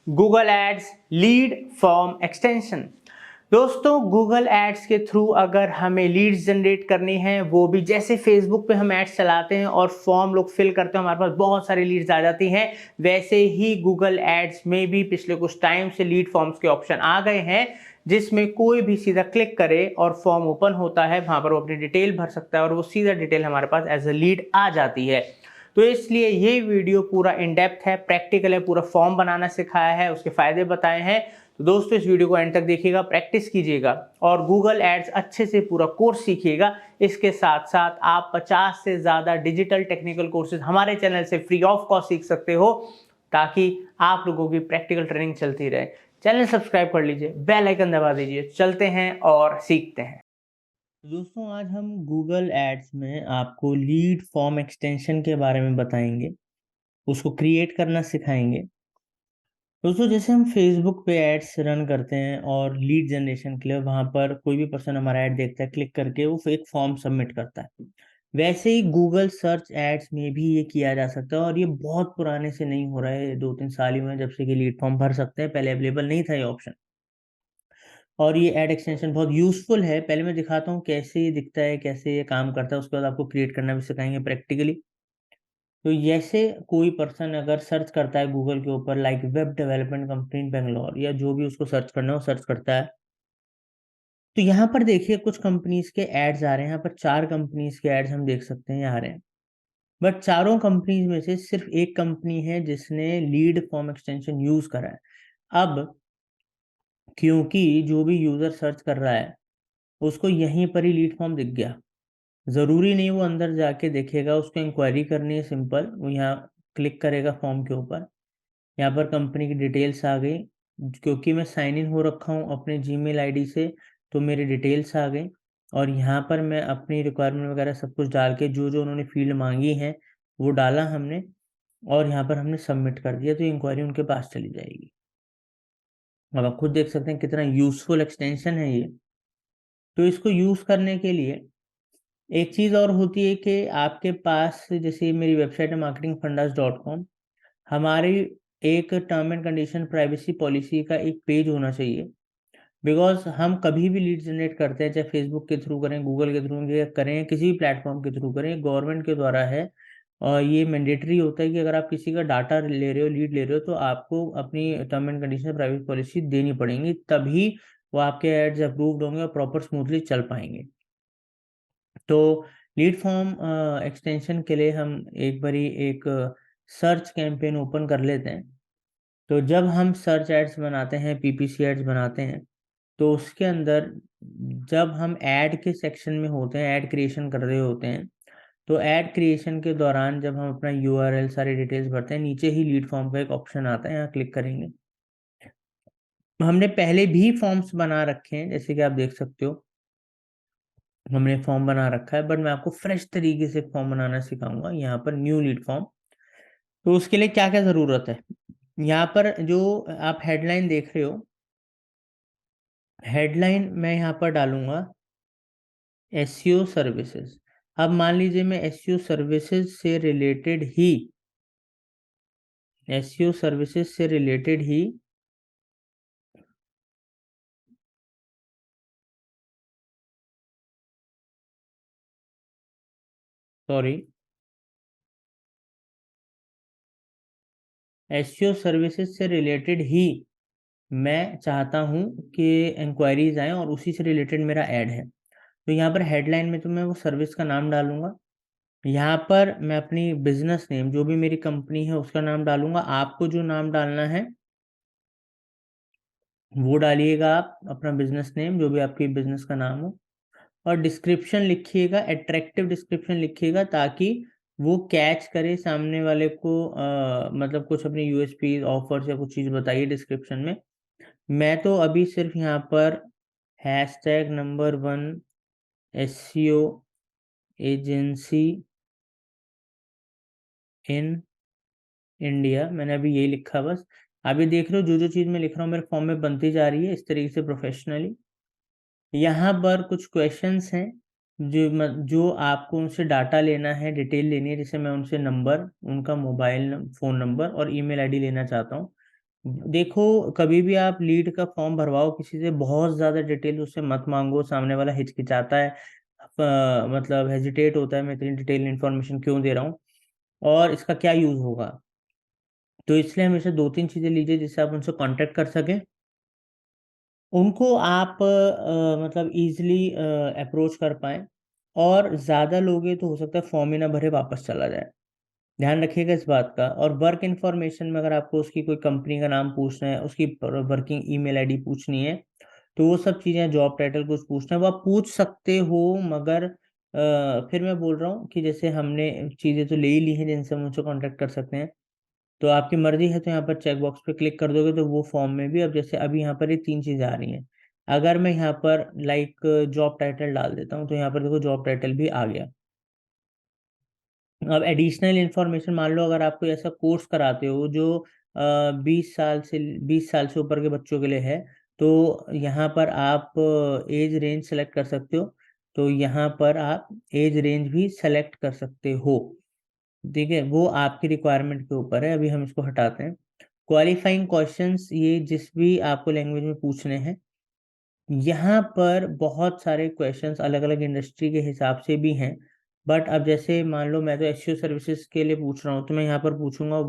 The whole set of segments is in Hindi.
Google ads lead form extension. दोस्तों, गूगल एड्स के थ्रू अगर हमें लीड्स जनरेट करनी है, वो भी जैसे फेसबुक पे हम एड्स चलाते हैं और फॉर्म लोग फिल करते हैं, हमारे पास बहुत सारी लीड्स आ जाती हैं, वैसे ही गूगल एड्स में भी पिछले कुछ टाइम से लीड फॉर्म्स के ऑप्शन आ गए हैं, जिसमें कोई भी सीधा क्लिक करे और फॉर्म ओपन होता है। वहां पर वो अपनी डिटेल भर सकता है और वो सीधा डिटेल हमारे पास एज अ लीड आ जाती है। तो इसलिए ये वीडियो पूरा इन डेप्थ है, प्रैक्टिकल है, पूरा फॉर्म बनाना सिखाया है, उसके फायदे बताए हैं। तो दोस्तों, इस वीडियो को एंड तक देखिएगा, प्रैक्टिस कीजिएगा और गूगल एड्स अच्छे से पूरा कोर्स सीखिएगा। इसके साथ साथ आप 50 से ज़्यादा डिजिटल टेक्निकल कोर्सेज हमारे चैनल से फ्री ऑफ कॉस्ट सीख सकते हो, ताकि आप लोगों की प्रैक्टिकल ट्रेनिंग चलती रहे। चैनल सब्सक्राइब कर लीजिए, बेल आइकन दबा दीजिए। चलते हैं और सीखते हैं। दोस्तों, आज हम गूगल एड्स में आपको लीड फॉर्म एक्सटेंशन के बारे में बताएंगे, उसको क्रिएट करना सिखाएंगे। दोस्तों, जैसे हम फेसबुक पे एड्स रन करते हैं और लीड जनरेशन के लिए वहां पर कोई भी पर्सन हमारा ऐड देखता है, क्लिक करके वो एक फॉर्म सबमिट करता है, वैसे ही गूगल सर्च एड्स में भी ये किया जा सकता है। और ये बहुत पुराने से नहीं हो रहा है, 2-3 साल ही हुए हैं जब से कि लीड फॉर्म भर सकते हैं। पहले अवेलेबल नहीं था ये ऑप्शन। और ये एड एक्सटेंशन बहुत यूजफुल है। पहले मैं दिखाता हूँ कैसे ये दिखता है, कैसे ये काम करता है, उसके बाद आपको क्रिएट करना भी सिखाएंगे प्रैक्टिकली। तो जैसे कोई पर्सन अगर सर्च करता है गूगल के ऊपर, लाइक वेब डेवलपमेंट कंपनी इन बेंगलोर, या जो भी उसको सर्च करना है वो सर्च करता है, तो यहाँ पर देखिए कुछ कंपनीज के एड्स आ रहे हैं। यहाँ पर 4 कंपनीज के एड्स हम देख सकते हैं यहाँ आ रहे हैं। बट चारों कंपनीज में से सिर्फ एक कंपनी है जिसने लीड फॉर्म एक्सटेंशन यूज करा है। अब क्योंकि जो भी यूजर सर्च कर रहा है उसको यहीं पर ही लीड फॉर्म दिख गया, जरूरी नहीं वो अंदर जाके देखेगा, उसको इंक्वायरी करनी है सिंपल। वो यहाँ क्लिक करेगा फॉर्म के ऊपर, यहाँ पर कंपनी की डिटेल्स आ गई। क्योंकि मैं साइन इन हो रखा हूँ अपने जीमेल आईडी से, तो मेरी डिटेल्स आ गई। और यहाँ पर मैं अपनी रिक्वायरमेंट वगैरह सब कुछ डाल के जो जो उन्होंने फील्ड मांगी है वो डाला हमने, और यहाँ पर हमने सबमिट कर दिया, तो इंक्वायरी उनके पास चली जाएगी। अब आप खुद देख सकते हैं कितना यूजफुल एक्सटेंशन है ये। तो इसको यूज करने के लिए एक चीज़ और होती है कि आपके पास, जैसे मेरी वेबसाइट है marketingfundas.com, हमारी एक term and condition privacy policy का एक पेज होना चाहिए। बिकॉज हम कभी भी लीड जनरेट करते हैं, चाहे फेसबुक के थ्रू करें, गूगल के थ्रू करें, किसी भी प्लेटफॉर्म के थ्रू करें, गवर्नमेंट के द्वारा है। और ये मैंडेटरी होता है कि अगर आप किसी का डाटा ले रहे हो, लीड ले रहे हो, तो आपको अपनी term and condition privacy policy देनी पड़ेगी, तभी वो आपके एड्स अप्रूव्ड होंगे और प्रॉपर स्मूथली चल पाएंगे। तो लीड फॉर्म एक्सटेंशन के लिए हम एक बारी एक सर्च कैंपेन ओपन कर लेते हैं। तो जब हम सर्च एड्स बनाते हैं, पीपीसी एड्स बनाते हैं, तो उसके अंदर जब हम ऐड के सेक्शन में होते हैं, ऐड क्रिएशन कर रहे होते हैं, तो ऐड क्रिएशन के दौरान जब हम अपना यूआरएल सारी डिटेल्स भरते हैं, नीचे ही लीड फॉर्म का एक ऑप्शन आता है, यहाँ क्लिक करेंगे। हमने पहले भी फॉर्म्स बना रखे हैं, जैसे कि आप देख सकते हो हमने फॉर्म बना रखा है, बट मैं आपको फ्रेश तरीके से फॉर्म बनाना सिखाऊंगा। यहाँ पर न्यू लीड फॉर्म, तो उसके लिए क्या क्या ज़रूरत है। यहाँ पर जो आप हेडलाइन देख रहे हो, हेडलाइन मैं यहाँ पर डालूंगा एसईओ सर्विसेज। अब मान लीजिए मैं एसईओ सर्विसेज से रिलेटेड ही, एसईओ सर्विसेज से रिलेटेड ही सॉरी, एसईओ सर्विसेज से रिलेटेड ही मैं चाहता हूँ कि इंक्वायरीज आए और उसी से रिलेटेड मेरा ऐड है। तो यहाँ पर हेडलाइन में तो मैं वो सर्विस का नाम डालूंगा। यहाँ पर मैं अपनी बिजनेस नेम, जो भी मेरी कंपनी है उसका नाम डालूंगा। आपको जो नाम डालना है वो डालिएगा, आप अपना बिजनेस नेम, जो भी आपकी बिजनेस का नाम हो। और डिस्क्रिप्शन लिखिएगा, अट्रैक्टिव डिस्क्रिप्शन लिखिएगा, ताकि वो कैच करे सामने वाले को। मतलब कुछ अपने यूएसपी ऑफर्स या कुछ चीज़ बताइए डिस्क्रिप्शन में। मैं तो अभी सिर्फ यहाँ पर hashtag number 1 SEO agency in India, मैंने अभी यही लिखा बस। अभी देख रहे हो जो जो चीज़ मैं लिख रहा हूँ मेरे फॉर्म में बनती जा रही है इस तरीके से प्रोफेशनली। यहाँ पर कुछ क्वेश्चंस हैं जो आपको उनसे डाटा लेना है, डिटेल लेनी है। जैसे मैं उनसे नंबर, उनका मोबाइल फ़ोन नंबर और ईमेल आईडी लेना चाहता हूँ। देखो, कभी भी आप लीड का फॉर्म भरवाओ किसी से, बहुत ज्यादा डिटेल उससे मत मांगो, सामने वाला हिचकिचाता है, मतलब हेजिटेट होता है, मैं इतनी डिटेल इन्फॉर्मेशन क्यों दे रहा हूँ और इसका क्या यूज होगा। तो इसलिए हमेशा दो तीन चीजें लीजिए जिससे आप उनसे कांटेक्ट कर सकें, उनको आप मतलब इजीली अप्रोच कर पाए। और ज़्यादा लोगे तो हो सकता है फॉर्म ही ना भरे वापस चला जाए, ध्यान रखिएगा इस बात का। और वर्क इन्फॉर्मेशन में अगर आपको उसकी कोई कंपनी का नाम पूछना है, उसकी वर्किंग ईमेल आईडी पूछनी है, तो वो सब चीज़ें, जॉब टाइटल कुछ पूछना है वो आप पूछ सकते हो। मगर फिर मैं बोल रहा हूँ कि जैसे हमने चीज़ें तो ले ही ली हैं जिनसे हम उनसे कॉन्टेक्ट कर सकते हैं, तो आपकी मर्जी है तो यहाँ पर चेक बॉक्स पे क्लिक कर दोगे तो वो फॉर्म में भी, अब जैसे अभी यहाँ पर ये तीन चीज़ें आ रही हैं, अगर मैं यहाँ पर लाइक जॉब टाइटल डाल देता हूँ तो यहाँ पर देखो जॉब टाइटल भी आ गया। अब एडिशनल इन्फॉर्मेशन, मान लो अगर आप कोई ऐसा कोर्स कराते हो जो 20 साल से ऊपर के बच्चों के लिए है, तो यहाँ पर आप एज रेंज सेलेक्ट कर सकते हो। तो यहाँ पर आप एज रेंज भी सेलेक्ट कर सकते हो, ठीक है, वो आपकी रिक्वायरमेंट के ऊपर है। अभी हम इसको हटाते हैं। क्वालिफाइंग क्वेश्चंस, ये जिस भी आपको लैंग्वेज में पूछने हैं, यहाँ पर बहुत सारे क्वेश्चंस अलग अलग इंडस्ट्री के हिसाब से भी हैं। बट अब जैसे मान लो मैं तो एसईओ सर्विसेज के लिए पूछ रहा हूँ, तो मैं यहाँ पर पूछूंगा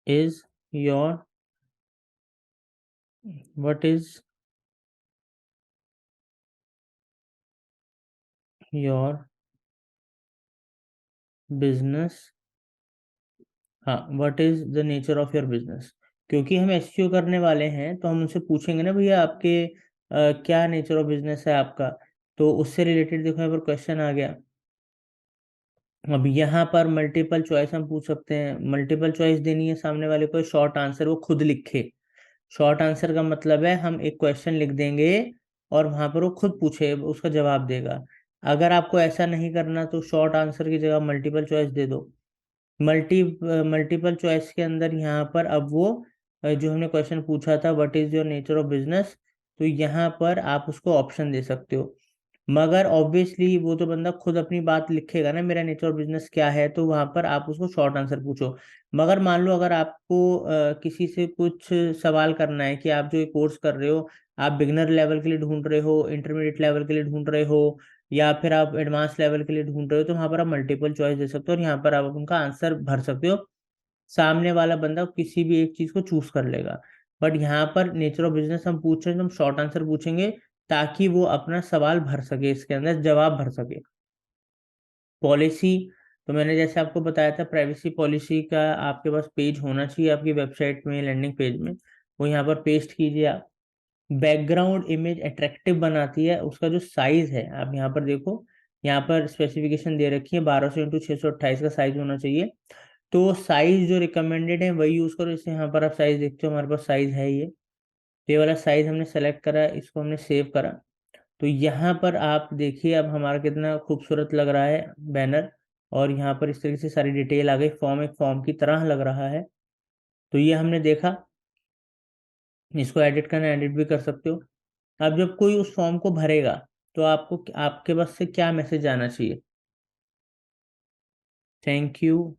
is your what is your business, हाँ, what is the nature of your business. क्योंकि हम एसईओ करने वाले हैं तो हम उनसे पूछेंगे ना, भैया आपके क्या नेचर ऑफ बिजनेस है आपका। तो उससे रिलेटेड देखो यहाँ पर क्वेश्चन आ गया। अब यहाँ पर मल्टीपल चॉइस हम पूछ सकते हैं, मल्टीपल चॉइस देनी है सामने वाले को, शॉर्ट आंसर वो खुद लिखे। शॉर्ट आंसर का मतलब है हम एक क्वेश्चन लिख देंगे और वहां पर वो खुद पूछे उसका जवाब देगा। अगर आपको ऐसा नहीं करना तो शॉर्ट आंसर की जगह मल्टीपल चॉइस दे दो। मल्टीपल चॉइस के अंदर यहाँ पर अब वो जो हमने क्वेश्चन पूछा था, what is your nature of business, तो यहाँ पर आप उसको ऑप्शन दे सकते हो। मगर ऑब्वियसली वो तो बंदा खुद अपनी बात लिखेगा ना, मेरा नेचर ऑफ बिजनेस क्या है, तो वहां पर आप उसको शॉर्ट आंसर पूछो। मगर मान लो अगर आपको किसी से कुछ सवाल करना है कि आप जो ये कोर्स कर रहे हो, आप बिगनर लेवल के लिए ढूंढ रहे हो, इंटरमीडिएट लेवल के लिए ढूंढ रहे हो, या फिर आप एडवांस लेवल के लिए ढूंढ रहे हो, तो वहां पर आप मल्टीपल चॉइस दे सकते हो और यहाँ पर आप उनका आंसर भर सकते हो। सामने वाला बंदा किसी भी एक चीज को चूज कर लेगा। बट यहाँ पर नेचर ऑफ बिजनेस हम पूछ रहे हैं तो हम शॉर्ट आंसर पूछेंगे, ताकि वो अपना सवाल भर सके, इसके अंदर जवाब भर सके। पॉलिसी, तो मैंने जैसे आपको बताया था, प्राइवेसी पॉलिसी का आपके पास पेज होना चाहिए आपकी वेबसाइट में, लैंडिंग पेज में, वो यहाँ पर पेस्ट कीजिए आप। बैकग्राउंड इमेज अट्रैक्टिव बनाती है, उसका जो साइज है आप यहाँ पर देखो, यहाँ पर स्पेसिफिकेशन दे रखी है 1200 x 628 का साइज होना चाहिए। तो साइज जो रिकमेंडेड है वही यूज करो, जैसे यहाँ पर आप साइज देखते हो, हमारे पास साइज है ये वाला साइज हमने सेलेक्ट करा, इसको हमने सेव करा। तो यहाँ पर आप देखिए अब हमारा कितना खूबसूरत लग रहा है बैनर, और यहाँ पर इस तरीके से सारी डिटेल आ गई, फॉर्म एक फॉर्म की तरह लग रहा है। तो ये हमने देखा, इसको एडिट करना, एडिट भी कर सकते हो। अब जब कोई उस फॉर्म को भरेगा तो आपको, आपके पास से क्या मैसेज आना चाहिए, thank you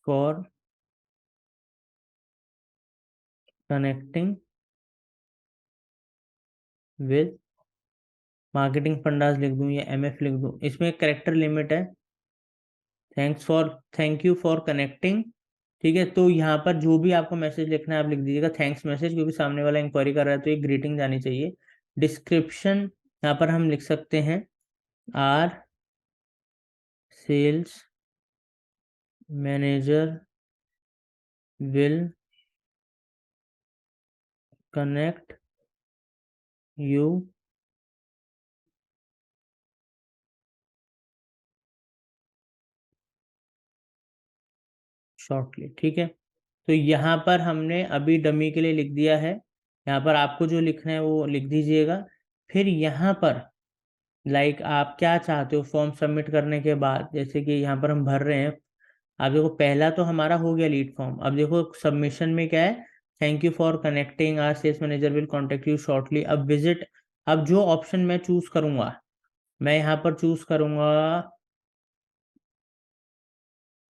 for connecting with marketing fundas लिख दूं या एमएफ लिख दूं, इसमें एक करेक्टर लिमिट है, थैंक यू फॉर कनेक्टिंग। ठीक है, तो यहाँ पर जो भी आपको मैसेज लिखना है आप लिख दीजिएगा थैंक्स मैसेज, क्योंकि सामने वाला इंक्वायरी कर रहा है तो एक ग्रीटिंग जानी चाहिए। डिस्क्रिप्शन, यहाँ पर हम लिख सकते हैं our sales manager will connect you shortly. ठीक है, तो यहाँ पर हमने अभी डमी के लिए लिख दिया है, यहाँ पर आपको जो लिखना है वो लिख दीजिएगा। फिर यहाँ पर लाइक आप क्या चाहते हो फॉर्म सबमिट करने के बाद, जैसे कि यहाँ पर हम भर रहे हैं। अब देखो पहला तो हमारा हो गया लीड फॉर्म, अब देखो सबमिशन में क्या है, thank you for connecting, our sales manager will contact you shortly. अब विजिट, अब जो ऑप्शन मैं चूज करूंगा, मैं यहाँ पर चूज करूंगा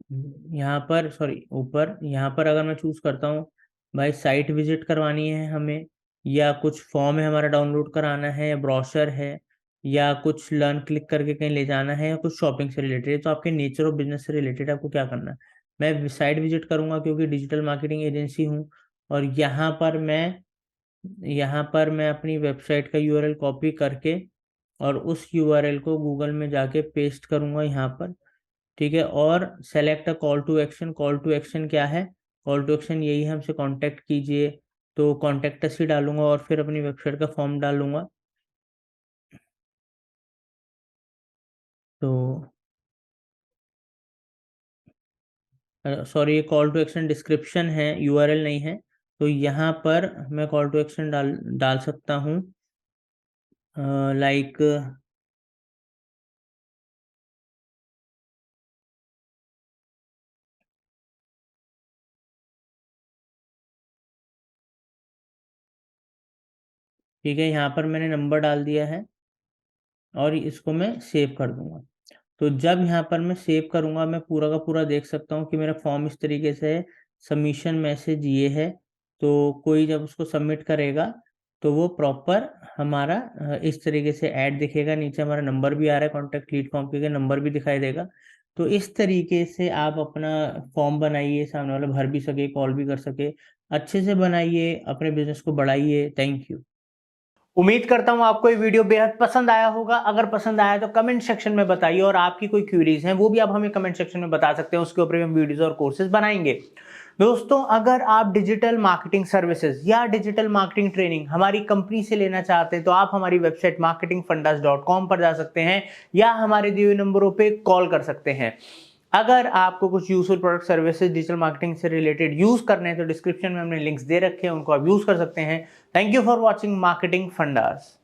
यहाँ पर सॉरी ऊपर यहाँ पर अगर मैं चूज करता हूँ भाई साइट विजिट करवानी है हमें, या कुछ फॉर्म है हमारा डाउनलोड कराना है, या ब्रोशर है, या कुछ लर्न क्लिक करके कहीं ले जाना है, या कुछ शॉपिंग से रिलेटेड है, तो आपके नेचर ऑफ बिजनेस से रिलेटेड आपको क्या करना है। मैं साइट विजिट करूंगा क्योंकि डिजिटल मार्केटिंग एजेंसी हूँ, और यहाँ पर मैं अपनी वेबसाइट का यूआरएल कॉपी करके और उस यूआरएल को गूगल में जाके पेस्ट करूंगा यहाँ पर। ठीक है, और select a call to action. Call to action क्या है? कॉल टू एक्शन यही है, हमसे कांटेक्ट कीजिए, तो कांटेक्ट अस ही डालूंगा और फिर अपनी वेबसाइट का फॉर्म डालूंगा। तो सॉरी, ये कॉल टू एक्शन डिस्क्रिप्शन है, यूआरएल नहीं है। तो यहाँ पर मैं कॉल टू एक्शन डाल डाल सकता हूँ, लाइक ठीक है, यहाँ पर मैंने नंबर डाल दिया है और इसको मैं सेव कर दूंगा। तो जब यहाँ पर मैं सेव करूँगा, मैं पूरा का पूरा देख सकता हूँ कि मेरा फॉर्म इस तरीके से है, सबमिशन मैसेज ये है। तो कोई जब उसको सबमिट करेगा तो वो प्रॉपर हमारा इस तरीके से ऐड दिखेगा, नीचे हमारा नंबर भी आ रहा है, कॉन्टैक्ट लीड फॉर्म के नंबर भी दिखाई देगा। तो इस तरीके से आप अपना फॉर्म बनाइए, सामने वाला भर भी सके, कॉल भी कर सके, अच्छे से बनाइए, अपने बिजनेस को बढ़ाइए। Thank you. उम्मीद करता हूं आपको ये वीडियो बेहद पसंद आया होगा। अगर पसंद आया तो कमेंट सेक्शन में बताइए, और आपकी कोई क्वेरीज हैं वो भी आप हमें कमेंट सेक्शन में बता सकते हैं, उसके ऊपर हम वीडियोस और कोर्सेज बनाएंगे। दोस्तों, अगर आप डिजिटल मार्केटिंग सर्विसेज या डिजिटल मार्केटिंग ट्रेनिंग हमारी कंपनी से लेना चाहते हैं तो आप हमारी वेबसाइट marketingfundas.com पर जा सकते हैं, या हमारे दिए हुए नंबरों पे कॉल कर सकते हैं। अगर आपको कुछ useful product services digital marketing से रिलेटेड यूज करने हैं तो डिस्क्रिप्शन में हमने लिंक्स दे रखे हैं, उनको आप यूज कर सकते हैं। Thank you for watching marketing fundas.